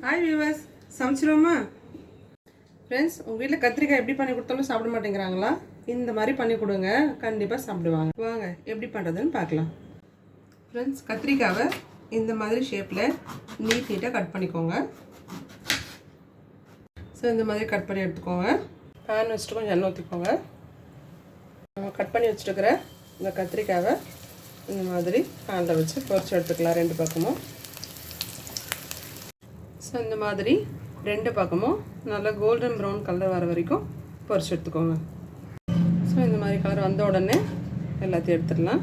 Hi viewers, சமைச்சிருவோமா? Friends, உங்கள் வீட்டில் கத்திரிக்காய் எப்படி பண்ணி கொடுத்தாலும் சாப்பிட மாட்டேங்கிறாங்களா? இந்த மாதிரி பண்ணி கொடுங்க, கண்டிப்பாக சாப்பிடுவாங்க. வாங்க எப்படி பண்ணுறதுன்னு பார்க்கலாம். ஃப்ரெண்ட்ஸ், கத்திரிக்காவை இந்த மாதிரி ஷேப்பில் நீட்டாக கட் பண்ணிக்கோங்க. ஸோ இந்த மாதிரி கட் பண்ணி எடுத்துக்கோங்க. பேன் வச்சுட்டு கொஞ்சம் எண்ணெய் ஊற்றிக்கோங்க. நம்ம கட் பண்ணி வச்சுருக்கிற இந்த கத்திரிக்காவை இந்த மாதிரி பேனில் வச்சு பொரிச்சு எடுத்துக்கலாம் ரெண்டு பக்கமும். ஸோ இந்த மாதிரி ரெண்டு பக்கமும் நல்லா கோல்டன் ப்ரௌன் கலர் வர வரைக்கும் பொரிச்சு எடுத்துக்கோங்க. ஸோ இந்த மாதிரி கலர் வந்த உடனே எல்லாத்தையும் எடுத்துடலாம்.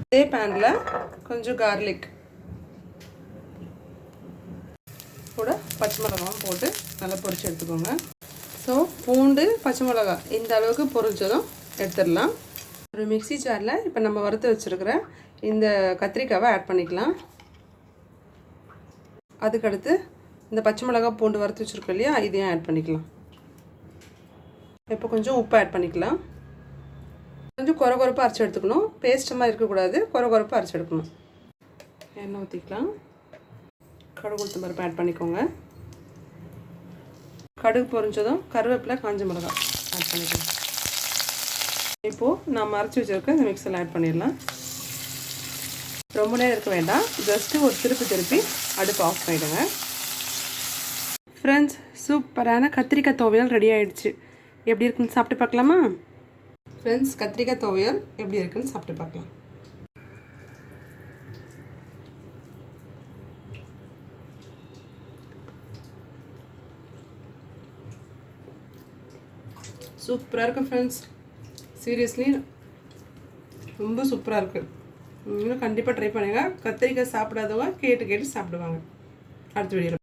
இதே பேனில் கொஞ்சம் கார்லிக் கூட பச்சை மிளகாவும் போட்டு நல்லா பொரிச்சு எடுத்துக்கோங்க. ஸோ பூண்டு பச்சை மிளகா இந்த அளவுக்கு பொரிச்சதும் எடுத்துடலாம். ஒரு மிக்ஸி ஜாரில் இப்போ நம்ம வறுத்து வச்சுருக்கிற இந்த கத்திரிக்காவை ஆட் பண்ணிக்கலாம். அதுக்கடுத்து இந்த பச்சை மிளகா பூண்டு வறுத்து வச்சுருக்கோம் இல்லையா, இதையும் ஆட் பண்ணிக்கலாம். இப்போ கொஞ்சம் உப்பு ஆட் பண்ணிக்கலாம். கொஞ்சம் கொரகொரப்பாக அரைச்சி எடுத்துக்கணும். பேஸ்ட்டமாக இருக்கக்கூடாது, கொரகொரப்பாக அரைச்சி எடுக்கணும். எண்ணெய் ஊற்றிக்கலாம். கடுகு உளுத்தம் பருப்பு ஆட் பண்ணிக்கோங்க. கடுகு பொரிஞ்சதும் கருவேப்பிலை காஞ்ச மிளகா ஆட் பண்ணிக்கலாம். இப்போது நான் அரைச்சி வச்சுருக்க இந்த மிக்ஸில் ஆட் பண்ணிடலாம். ரொம்ப நேரம் இருக்க வேண்டாம், ஜஸ்ட்டு ஒரு திருப்பி அடுப்பு ஆஃப் பண்ணிவிடுங்க. ஃப்ரெண்ட்ஸ், சூப்பரான கத்திரிக்காய் துவையல் ரெடி ஆகிடுச்சு. எப்படி இருக்குன்னு சாப்பிட்டு பார்க்கலாமா? ஃப்ரெண்ட்ஸ், கத்திரிக்காய் துவையல் எப்படி இருக்குன்னு சாப்பிட்டு பார்க்கலாம். சூப்பராக இருக்கும் ஃப்ரெண்ட்ஸ், சீரியஸ்லி ரொம்ப சூப்பராக இருக்குது. இன்னும் கண்டிப்பாக ட்ரை பண்ணுங்கள். கத்திரிக்காய் சாப்பிடாதவங்க கேட்டு சாப்பிடுவாங்க. அடுத்த வீடியோவில்